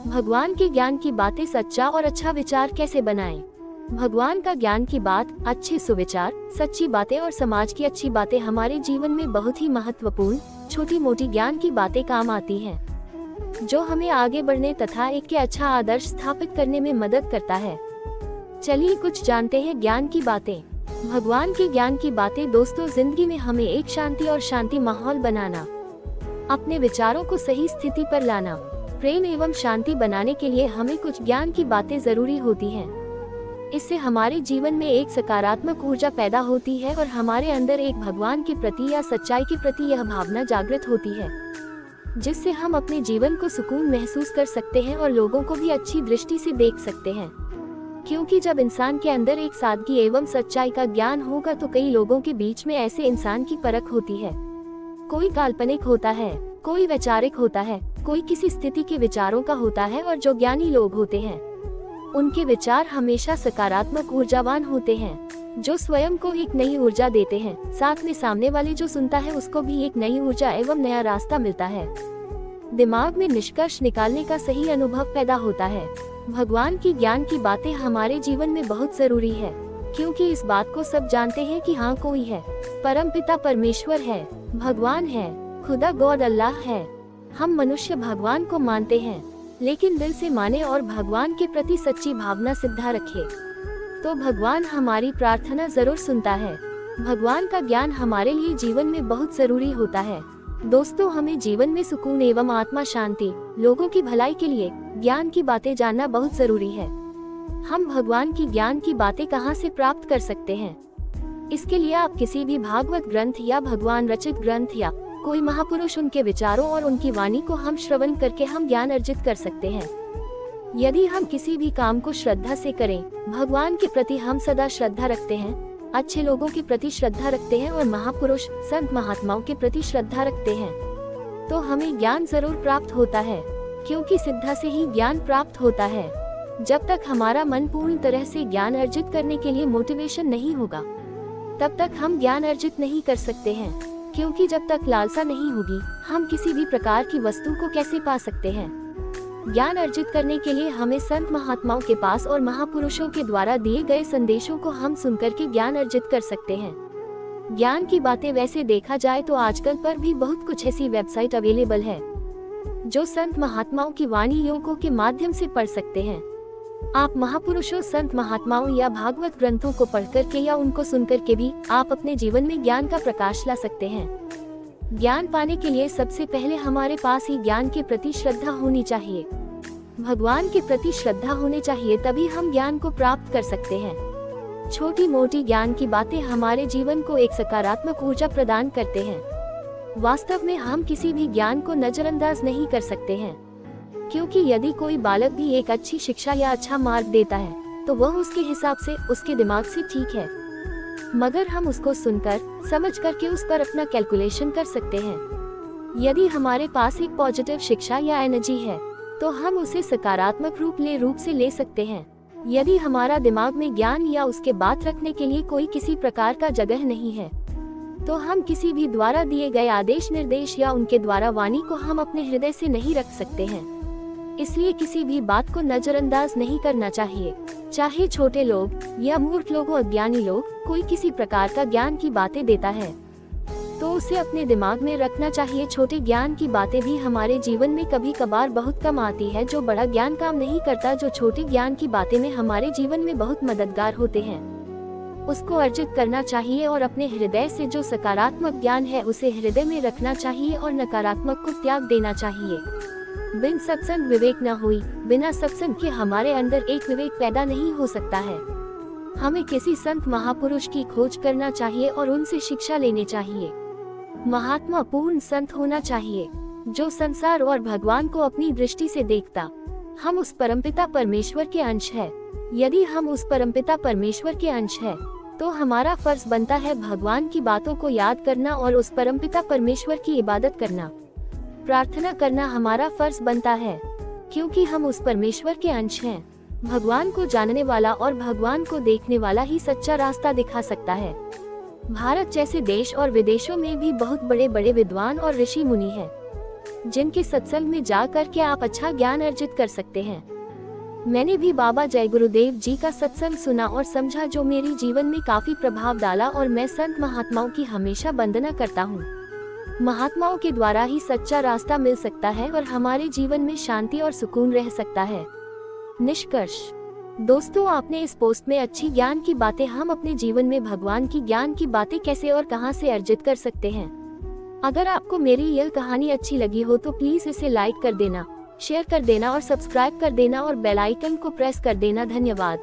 भगवान के ज्ञान की बातें सच्चा और अच्छा विचार कैसे बनाएं? भगवान का ज्ञान की बात, अच्छे सुविचार, सच्ची बातें और समाज की अच्छी बातें हमारे जीवन में बहुत ही महत्वपूर्ण छोटी मोटी ज्ञान की बातें काम आती हैं, जो हमें आगे बढ़ने तथा एक के अच्छा आदर्श स्थापित करने में मदद करता है। चलिए कुछ जानते हैं ज्ञान की बातें। भगवान के ज्ञान की बातें। दोस्तों, जिंदगी में हमें एक शांति माहौल बनाना, अपने विचारों को सही स्थिति पर लाना, प्रेम एवं शांति बनाने के लिए हमें कुछ ज्ञान की बातें जरूरी होती हैं। इससे हमारे जीवन में एक सकारात्मक ऊर्जा पैदा होती है और हमारे अंदर एक भगवान के प्रति या सच्चाई के प्रति यह भावना जागृत होती है, जिससे हम अपने जीवन को सुकून महसूस कर सकते हैं और लोगों को भी अच्छी दृष्टि से देख सकते हैं। क्योंकि जब इंसान के अंदर एक सादगी एवं सच्चाई का ज्ञान होगा तो कई लोगों के बीच में ऐसे इंसान की परख होती है। कोई काल्पनिक होता है, कोई वैचारिक होता है, कोई किसी स्थिति के विचारों का होता है, और जो ज्ञानी लोग होते हैं उनके विचार हमेशा सकारात्मक ऊर्जावान होते हैं, जो स्वयं को एक नई ऊर्जा देते हैं। साथ में सामने वाले जो सुनता है उसको भी एक नई ऊर्जा एवं नया रास्ता मिलता है। दिमाग में निष्कर्ष निकालने का सही अनुभव पैदा होता है। भगवान की ज्ञान की बातें हमारे जीवन में बहुत जरूरी है, क्योंकि इस बात को सब जानते हैं कि हाँ, कोई है, परमपिता परमेश्वर है, भगवान है, खुदा गॉड अल्लाह है। हम मनुष्य भगवान को मानते हैं, लेकिन दिल से माने और भगवान के प्रति सच्ची भावना सिद्धा रखे तो भगवान हमारी प्रार्थना जरूर सुनता है। भगवान का ज्ञान हमारे लिए जीवन में बहुत जरूरी होता है। दोस्तों, हमें जीवन में सुकून एवं आत्मा शांति, लोगों की भलाई के लिए ज्ञान की बातें जानना बहुत जरूरी है। हम भगवान की ज्ञान की बातें कहाँ से प्राप्त कर सकते हैं? इसके लिए आप किसी भी भागवत ग्रंथ या भगवान रचित ग्रंथ या कोई महापुरुष, उनके विचारों और उनकी वाणी को हम श्रवण करके हम ज्ञान अर्जित कर सकते हैं। यदि हम किसी भी काम को श्रद्धा से करें, भगवान के प्रति हम सदा श्रद्धा रखते हैं, अच्छे लोगों के प्रति श्रद्धा रखते हैं और महापुरुष संत महात्माओं के प्रति श्रद्धा रखते हैं, तो हमें ज्ञान जरूर प्राप्त होता है, क्योंकि श्रद्धा से ही ज्ञान प्राप्त होता है। जब तक हमारा मन पूर्ण तरह से ज्ञान अर्जित करने के लिए मोटिवेशन नहीं होगा, तब तक हम ज्ञान अर्जित नहीं कर सकते हैं। क्योंकि जब तक लालसा नहीं होगी, हम किसी भी प्रकार की वस्तु को कैसे पा सकते हैं? ज्ञान अर्जित करने के लिए हमें संत महात्माओं के पास और महापुरुषों के द्वारा दिए गए संदेशों को हम सुनकर के ज्ञान अर्जित कर सकते हैं। ज्ञान की बातें वैसे देखा जाए तो आजकल पर भी बहुत कुछ ऐसी वेबसाइट अवेलेबल है, जो संत महात्माओं की वाणियों के माध्यम से पढ़ सकते हैं। आप महापुरुषों, संत महात्माओं या भागवत ग्रंथों को पढ़कर के या उनको सुनकर के भी आप अपने जीवन में ज्ञान का प्रकाश ला सकते हैं। ज्ञान पाने के लिए सबसे पहले हमारे पास ही ज्ञान के प्रति श्रद्धा होनी चाहिए, भगवान के प्रति श्रद्धा होनी चाहिए, तभी हम ज्ञान को प्राप्त कर सकते हैं। छोटी मोटी ज्ञान की बातें हमारे जीवन को एक सकारात्मक ऊर्जा प्रदान करते हैं। वास्तव में हम किसी भी ज्ञान को नजरअंदाज नहीं कर सकते हैं, क्योंकि यदि कोई बालक भी एक अच्छी शिक्षा या अच्छा मार्ग देता है तो वह उसके हिसाब से, उसके दिमाग से ठीक है, मगर हम उसको सुनकर समझ करके उस पर अपना कैलकुलेशन कर सकते हैं। यदि हमारे पास एक पॉजिटिव शिक्षा या एनर्जी है तो हम उसे सकारात्मक रूप से ले सकते हैं। यदि हमारा दिमाग में ज्ञान या उसके बात रखने के लिए कोई किसी प्रकार का जगह नहीं है, तो हम किसी भी द्वारा दिए गए आदेश निर्देश या उनके द्वारा वाणी को हम अपने हृदय से नहीं रख सकते हैं। इसलिए किसी भी बात को नजरअंदाज नहीं करना चाहिए, चाहे छोटे लोग या मूर्ख लोग हो, अज्ञानी लोग, कोई किसी प्रकार का ज्ञान की बातें देता है तो उसे अपने दिमाग में रखना चाहिए। छोटे ज्ञान की बातें भी हमारे जीवन में कभी कभार बहुत कम आती है, जो बड़ा ज्ञान काम नहीं करता, जो छोटे ज्ञान की बातें में हमारे जीवन में बहुत मददगार होते हैं, उसको अर्जित करना चाहिए और अपने हृदय से जो सकारात्मक ज्ञान है उसे हृदय में रखना चाहिए और नकारात्मक को त्याग देना चाहिए। बिन सत्संग विवेक न हुई, बिना सत्संग के हमारे अंदर एक विवेक पैदा नहीं हो सकता है। हमें किसी संत महापुरुष की खोज करना चाहिए और उनसे शिक्षा लेनी चाहिए। महात्मा पूर्ण संत होना चाहिए, जो संसार और भगवान को अपनी दृष्टि से देखता। हम उस परमपिता परमेश्वर के अंश है। यदि हम उस परमपिता परमेश्वर के अंश है तो हमारा फर्ज बनता है भगवान की बातों को याद करना और उस परमपिता परमेश्वर की इबादत करना, प्रार्थना करना हमारा फर्ज बनता है, क्योंकि हम उस परमेश्वर के अंश हैं। भगवान को जानने वाला और भगवान को देखने वाला ही सच्चा रास्ता दिखा सकता है। भारत जैसे देश और विदेशों में भी बहुत बड़े बड़े विद्वान और ऋषि मुनि हैं, जिनके सत्संग में जा कर के आप अच्छा ज्ञान अर्जित कर सकते हैं। मैंने भी बाबा जय गुरुदेव जी का सत्संग सुना और समझा, जो मेरे जीवन में काफी प्रभाव डाला, और मैं संत महात्माओं की हमेशा वंदना करता हूँ। महात्माओं के द्वारा ही सच्चा रास्ता मिल सकता है और हमारे जीवन में शांति और सुकून रह सकता है। निष्कर्ष दोस्तों, आपने इस पोस्ट में अच्छी ज्ञान की बातें, हम अपने जीवन में भगवान की ज्ञान की बातें कैसे और कहां से अर्जित कर सकते हैं। अगर आपको मेरी यह कहानी अच्छी लगी हो तो प्लीज इसे लाइक कर देना, शेयर कर देना और सब्सक्राइब कर देना और बेल आइकन को प्रेस कर देना। धन्यवाद।